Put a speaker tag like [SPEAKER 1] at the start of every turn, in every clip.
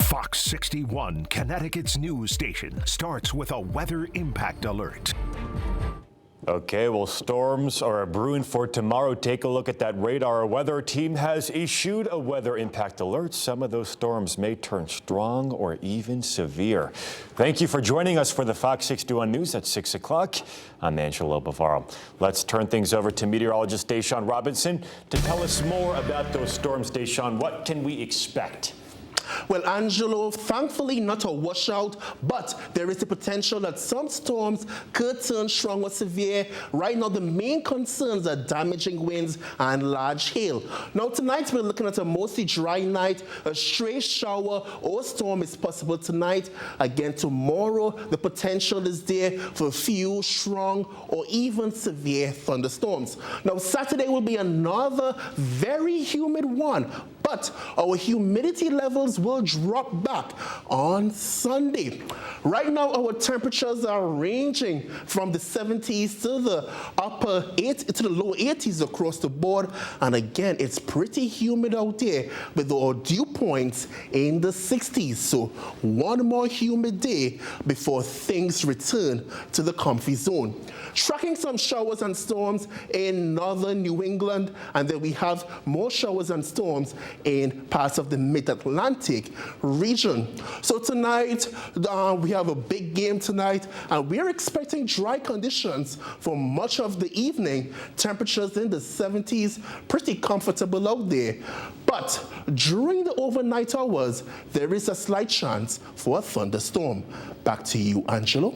[SPEAKER 1] Fox 61, Connecticut's news station, starts with a weather impact alert.
[SPEAKER 2] Okay, well, storms are brewing for tomorrow. Take a look at that radar. Our weather team has issued a weather impact alert. Some of those storms may turn strong or even severe. Thank you for joining us for the Fox 61 News at 6 o'clock. I'm Angelo Bavaro. Let's turn things over to meteorologist Deshaun Robinson to tell us more about those storms. Deshaun, what can we expect?
[SPEAKER 3] Well, Angelo, thankfully not a washout, but there is the potential that some storms could turn strong or severe. Right now, the main concerns are damaging winds and large hail. Now, tonight we're looking at a mostly dry night. A stray shower or storm is possible tonight. Again, tomorrow, the potential is there for a few strong or even severe thunderstorms. Now, Saturday will be another very humid one, but our humidity levels will drop back on Sunday. Right now, our temperatures are ranging from the 70s to the low 80s across the board. And again, it's pretty humid out there with our dew points in the 60s. So one more humid day before things return to the comfy zone. Tracking some showers and storms in northern New England, and then we have more showers and storms in parts of the mid-Atlantic region. So tonight, we have a big game tonight, and we're expecting dry conditions for much of the evening. Temperatures in the 70s, pretty comfortable out there. But during the overnight hours, there is a slight chance for a thunderstorm. Back to you, Angelo.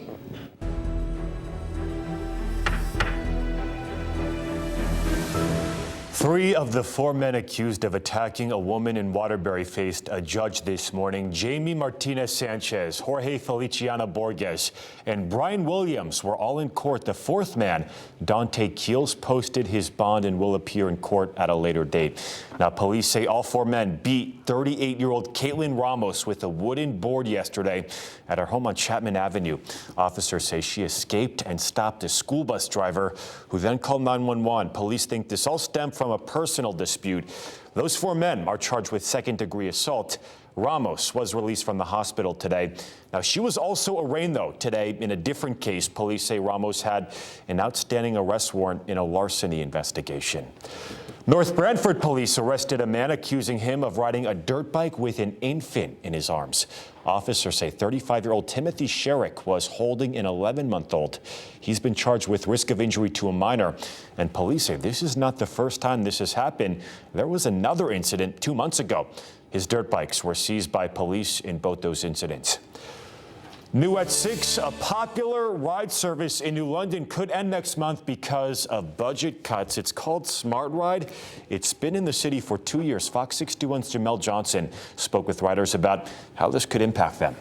[SPEAKER 2] Three of the four men accused of attacking a woman in Waterbury faced a judge this morning. Jamie Martinez Sanchez, Jorge Feliciano Borges, and Brian Williams were all in court. The fourth man, Dante Keels, posted his bond and will appear in court at a later date. Now, police say all four men beat 38-year-old Caitlin Ramos with a wooden board yesterday at her home on Chapman Avenue. Officers say she escaped and stopped a school bus driver who then called 911. Police think this all stemmed from a personal dispute. Those four men are charged with second-degree assault. Ramos was released from the hospital today. Now, she was also arraigned, though, today in a different case. Police say Ramos had an outstanding arrest warrant in a larceny investigation. North Branford police arrested a man accusing him of riding a dirt bike with an infant in his arms. Officers say 35-year-old Timothy Sherrick was holding an 11-month-old. He's been charged with risk of injury to a minor. And police say this is not the first time this has happened. There was another incident 2 months ago. His dirt bikes were seized by police in both those incidents. New at 6, a popular ride service in New London could end next month because of budget cuts. It's called Smart Ride. It's been in the city for 2 years. Fox 61's Jamel Johnson spoke with riders about how this could impact them.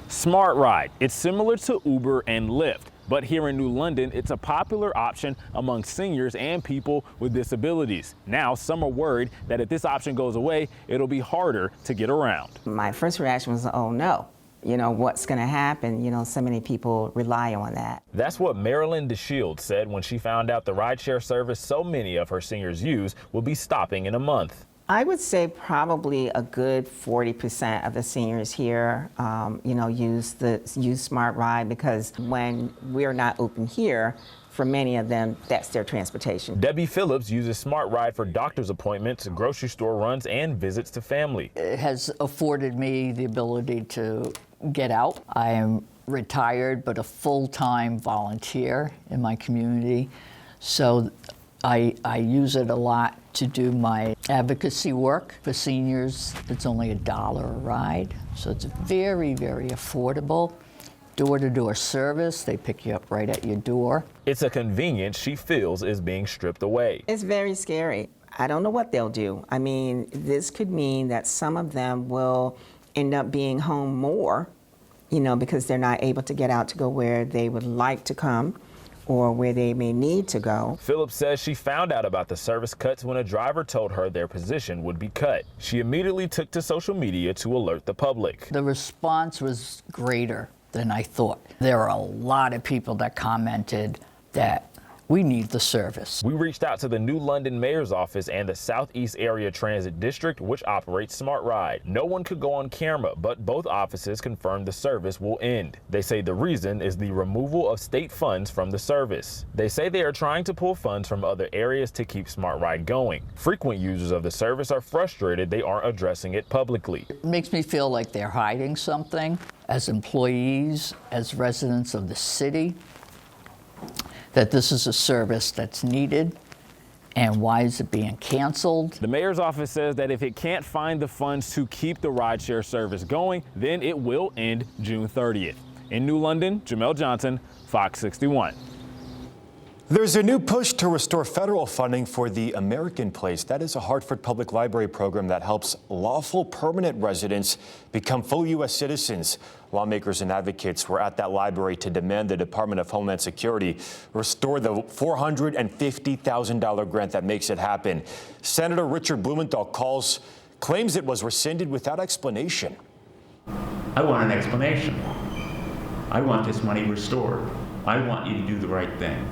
[SPEAKER 4] Smart Ride. It's similar to Uber and Lyft, but here in New London, it's a popular option among seniors and people with disabilities. Now, some are worried that if this option goes away, it'll be harder to get around.
[SPEAKER 5] My first reaction was, oh no. You know, what's going to happen? You know, so many people rely on that.
[SPEAKER 4] That's what Marilyn DeShield said when she found out the rideshare service so many of her seniors use will be stopping in a month.
[SPEAKER 5] I would say probably a good 40% of the seniors here, use Smart Ride because when we're not open here, for many of them, that's their transportation.
[SPEAKER 4] Debbie Phillips uses Smart Ride for doctor's appointments, grocery store runs, and visits to family.
[SPEAKER 6] It has afforded me the ability to get out. I am retired, but a full-time volunteer in my community. So I use it a lot to do my advocacy work for seniors. It's only $1 a ride, so it's very, very affordable. Door-to-door service, they pick you up right at your door.
[SPEAKER 4] It's a convenience she feels is being stripped away.
[SPEAKER 5] It's very scary. I don't know what they'll do. I mean, this could mean that some of them will end up being home more, because they're not able to get out to go where they would like to come or where they may need to go.
[SPEAKER 4] Phillips says she found out about the service cuts when a driver told her their position would be cut. She immediately took to social media to alert the public.
[SPEAKER 6] The response was greater than I thought. There are a lot of people that commented that We need the service.
[SPEAKER 4] We reached out to the New London Mayor's Office and the Southeast Area Transit District, which operates Smart Ride. No one could go on camera, but both offices confirmed the service will end. They say the reason is the removal of state funds from the service. They say they are trying to pull funds from other areas to keep Smart Ride going. Frequent users of the service are frustrated they aren't addressing it publicly.
[SPEAKER 6] It makes me feel like they're hiding something. As employees, as residents of the city, that this is a service that's needed, and why is it being canceled?
[SPEAKER 4] The mayor's office says that if it can't find the funds to keep the rideshare service going, then it will end June 30th. In New London, Jamel Johnson, Fox 61.
[SPEAKER 2] There's a new push to restore federal funding for the American Place. That is a Hartford Public Library program that helps lawful permanent residents become full U.S. citizens. Lawmakers and advocates were at that library to demand the Department of Homeland Security restore the $450,000 grant that makes it happen. Senator Richard Blumenthal claims it was rescinded without explanation.
[SPEAKER 7] I want an explanation. I want this money restored. I want you to do the right thing.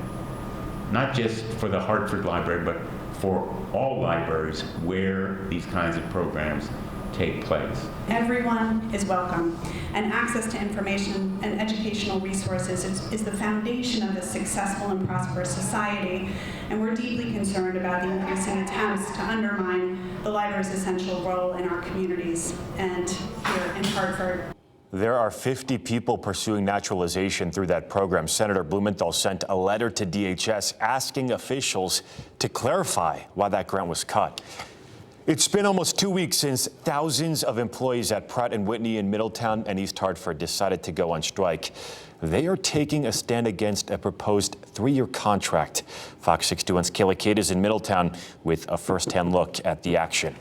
[SPEAKER 7] Not just for the Hartford Library, but for all libraries where these kinds of programs take place.
[SPEAKER 8] Everyone is welcome, and access to information and educational resources is the foundation of a successful and prosperous society, and we're deeply concerned about the increasing attempts to undermine the library's essential role in our communities and here in Hartford.
[SPEAKER 2] There are 50 people pursuing naturalization through that program. Senator Blumenthal sent a letter to DHS asking officials to clarify why that grant was cut. It's been almost 2 weeks since thousands of employees at Pratt and Whitney in Middletown and East Hartford decided to go on strike. They are taking a stand against a proposed 3-year contract. Fox 61's Kayla Cade is in Middletown with a first-hand look at the action.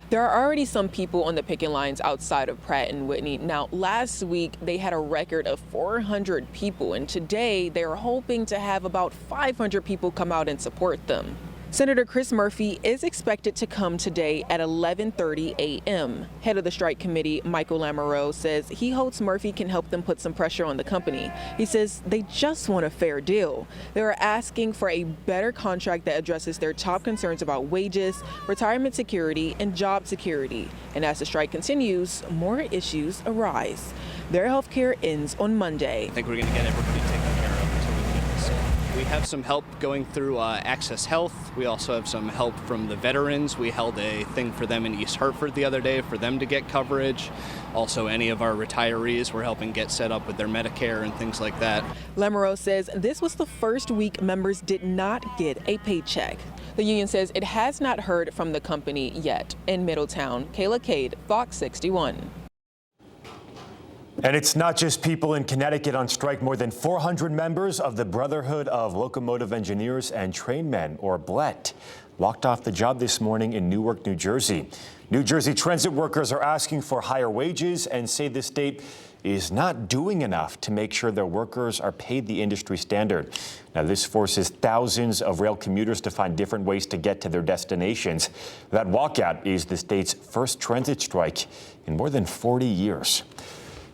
[SPEAKER 9] There are already some people on the picket lines outside of Pratt and Whitney. Now, last week they had a record of 400 people, and today they're hoping to have about 500 people come out and support them. Senator Chris Murphy is expected to come today at 11:30 a.m. Head of the strike committee, Michael Lamoureux, says he hopes Murphy can help them put some pressure on the company. He says they just want a fair deal. They're asking for a better contract that addresses their top concerns about wages, retirement security, and job security. And as the strike continues, more issues arise. Their health care ends on Monday.
[SPEAKER 10] I think we're going to get everybody taken care of until we get this. We have some help going through Access Health. We also have some help from the veterans. We held a thing for them in East Hartford the other day for them to get coverage. Also, any of our retirees we're helping get set up with their Medicare and things like that.
[SPEAKER 9] Lamoureux says this was the first week members did not get a paycheck. The union says it has not heard from the company yet. In Middletown, Kayla Cade, Fox 61.
[SPEAKER 2] And it's not just people in Connecticut on strike. More than 400 members of the Brotherhood of Locomotive Engineers and Trainmen, or BLET, walked off the job this morning in Newark, New Jersey. New Jersey transit workers are asking for higher wages and say the state is not doing enough to make sure their workers are paid the industry standard. Now, this forces thousands of rail commuters to find different ways to get to their destinations. That walkout is the state's first transit strike in more than 40 years.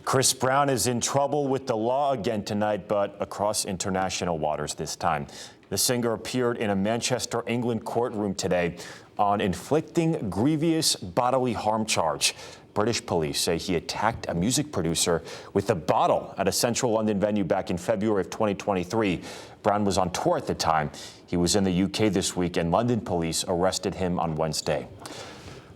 [SPEAKER 2] Chris Brown is in trouble with the law again tonight, but across international waters this time. The singer appeared in a Manchester, England courtroom today on inflicting grievous bodily harm charge. British police say he attacked a music producer with a bottle at a central London venue back in February of 2023. Brown was on tour at the time. He was in the UK this week, and London police arrested him on Wednesday.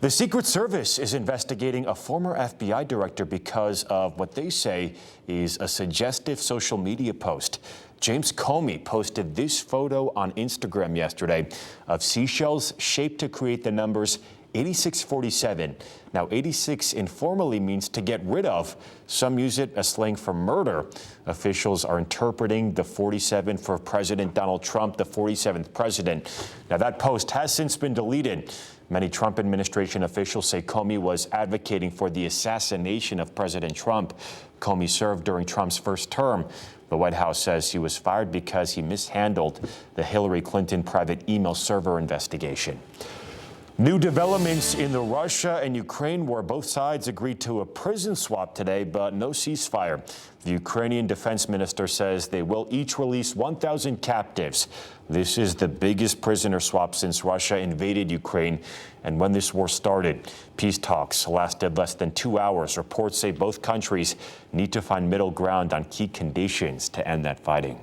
[SPEAKER 2] The Secret Service is investigating a former FBI director because of what they say is a suggestive social media post. James Comey posted this photo on Instagram yesterday of seashells shaped to create the numbers 8647. Now, 86 informally means to get rid of. Some use it as slang for murder. Officials are interpreting the 47 for President Donald Trump, the 47th president. Now, that post has since been deleted. Many Trump administration officials say Comey was advocating for the assassination of President Trump. Comey served during Trump's first term. The White House says he was fired because he mishandled the Hillary Clinton private email server investigation. New developments in the Russia and Ukraine war. Both sides agreed to a prison swap today, but no ceasefire. The Ukrainian defense minister says they will each release 1,000 captives. This is the biggest prisoner swap since Russia invaded Ukraine and when this war started. Peace talks lasted less than 2 hours. Reports say both countries need to find middle ground on key conditions to end that fighting.